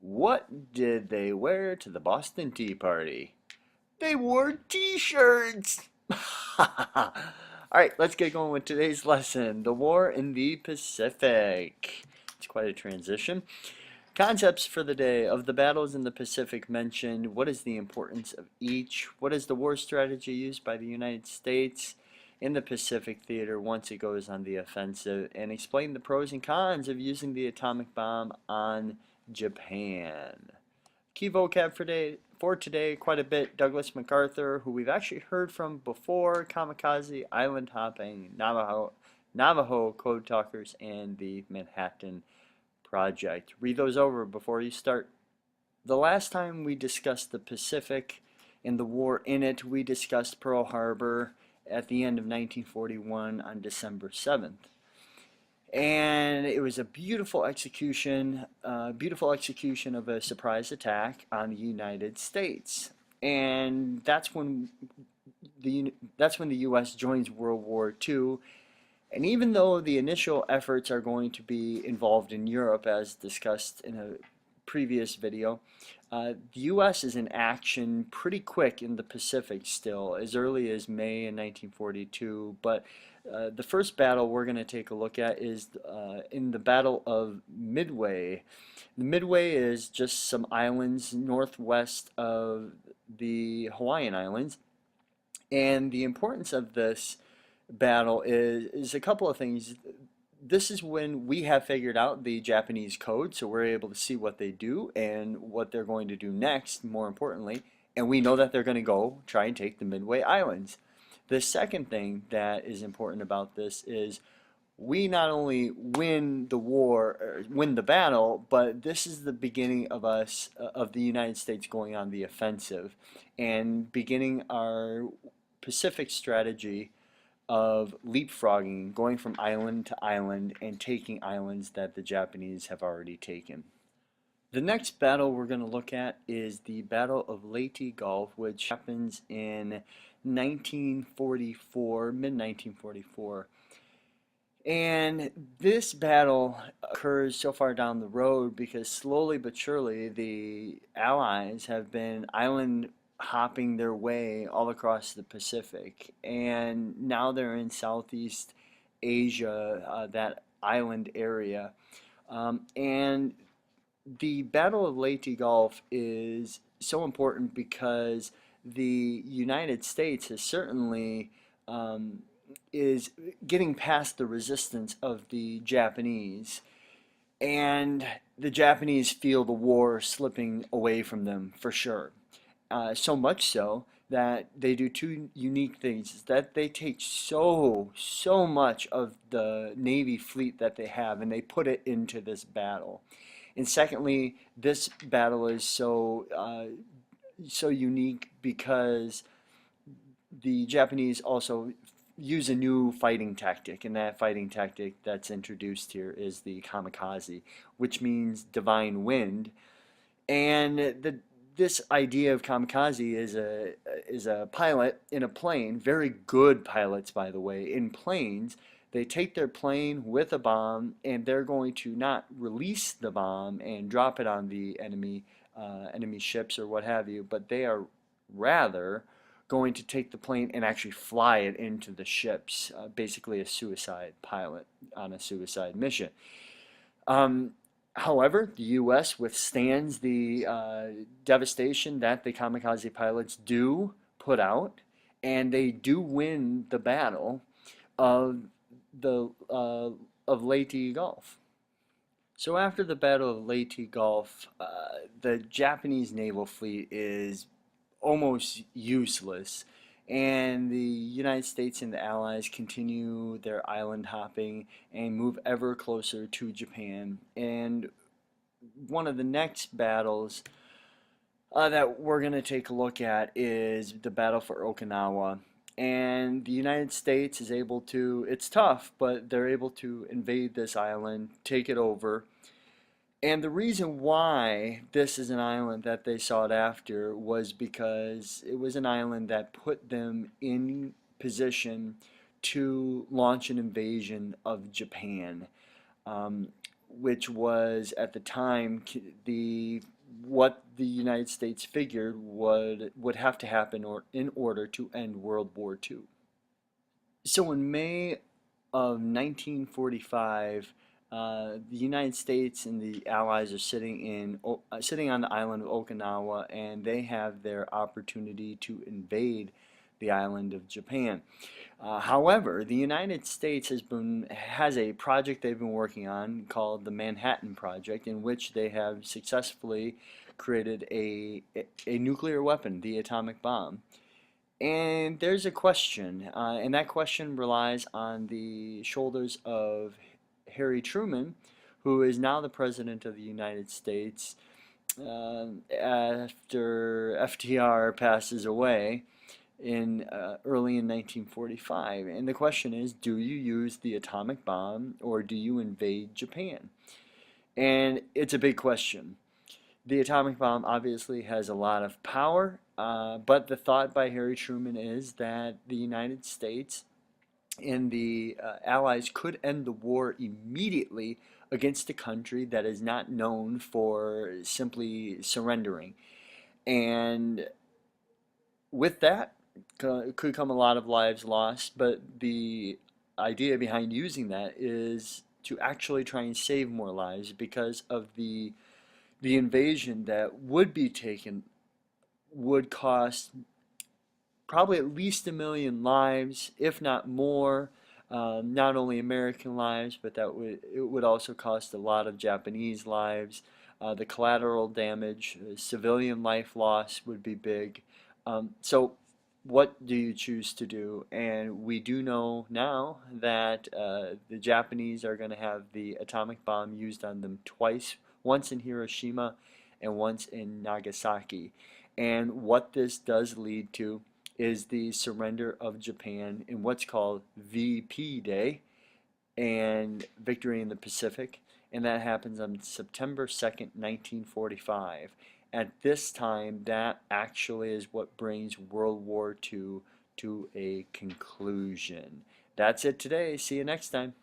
What did they wear to the Boston Tea Party? They wore t-shirts! Alright, let's get going with today's lesson. The War in the Pacific. It's quite a transition. Concepts for the day. Of the battles in the Pacific mentioned, what is the importance of each? What is the war strategy used by the United States in the Pacific theater once it goes on the offensive? And explain the pros and cons of using the atomic bomb on Japan. Key vocab for today, quite a bit. Douglas MacArthur, who we've actually heard from before, kamikaze, island hopping, Navajo code talkers, and the Manhattan Project. Read those over before you start. The last time we discussed the Pacific and the war in it, we discussed Pearl Harbor at the end of 1941 on December 7th. And it was a beautiful execution of a surprise attack on the United States. And that's when the U.S. joins World War II. And even though the initial efforts are going to be involved in Europe, as discussed in a previous video, the U.S. is in action pretty quick in the Pacific still, as early as May in 1942. But the first battle we're going to take a look at is in the Battle of Midway. The Midway is just some islands northwest of the Hawaiian Islands. And the importance of this battle is a couple of things. This is when we have figured out the Japanese code, so we're able to see what they do and what they're going to do next, more importantly, and we know that they're going to go try and take the Midway Islands. The second thing that is important about this is we not only win the war, or win the battle, but this is the beginning of of the United States going on the offensive and beginning our Pacific strategy of leapfrogging, going from island to island and taking islands that the Japanese have already taken. The next battle we're going to look at is the Battle of Leyte Gulf, which happens in 1944, mid-1944. And this battle occurs so far down the road because slowly but surely the Allies have been island hopping their way all across the Pacific. And now they're in Southeast Asia, that island area. And the Battle of Leyte Gulf is so important because the United States has certainly is getting past the resistance of the Japanese, and the Japanese feel the war slipping away from them for sure. So much so that they do two unique things: is that they take so much of the Navy fleet that they have and they put it into this battle. And secondly, this battle is so unique because the Japanese also use a new fighting tactic, and that fighting tactic that's introduced here is the kamikaze, which means divine wind. And this idea of kamikaze is a pilot in a plane, very good pilots by the way, in planes. They take their plane with a bomb and they're going to not release the bomb and drop it on the enemy ships or what have you, but they are rather going to take the plane and actually fly it into the ships, basically a suicide pilot on a suicide mission. Um, However, the U.S. withstands the devastation that the kamikaze pilots do put out, and they do win the battle of the of Leyte Gulf. So after the Battle of Leyte Gulf, the Japanese naval fleet is almost useless, and the United States and the Allies continue their island hopping and move ever closer to Japan. And one of the next battles that we're going to take a look at is the battle for Okinawa. And the United States is able to, it's tough, but they're able to invade this island, take it over. And the reason why this is an island that they sought after was because it was an island that put them in position to launch an invasion of Japan. Um, which was at the time the what the United States figured would have to happen in order to end World War II. So in May of 1945, the United States and the Allies are sitting on the island of Okinawa, and they have their opportunity to invade the island of Japan. However, the United States has a project they've been working on called the Manhattan Project, in which they have successfully created a nuclear weapon, the atomic bomb. And there's a question, and that question relies on the shoulders of Harry Truman, who is now the President of the United States after FDR passes away early in 1945. And the question is, do you use the atomic bomb or do you invade Japan? And it's a big question. The atomic bomb obviously has a lot of power, but the thought by Harry Truman is that the United States and the Allies could end the war immediately against a country that is not known for simply surrendering. And with that could come a lot of lives lost, but the idea behind using that is to actually try and save more lives because of the invasion that would be taken would cost probably at least 1 million lives, if not more. Not only American lives, but it would also cost a lot of Japanese lives. The collateral damage, civilian life loss would be big. So what do you choose to do? And we do know now that the Japanese are going to have the atomic bomb used on them twice, once in Hiroshima and once in Nagasaki. And what this does lead to is the surrender of Japan in what's called VP Day and Victory in the Pacific. And that happens on September 2nd, 1945. At this time, that actually is what brings World War II to a conclusion. That's it today. See you next time.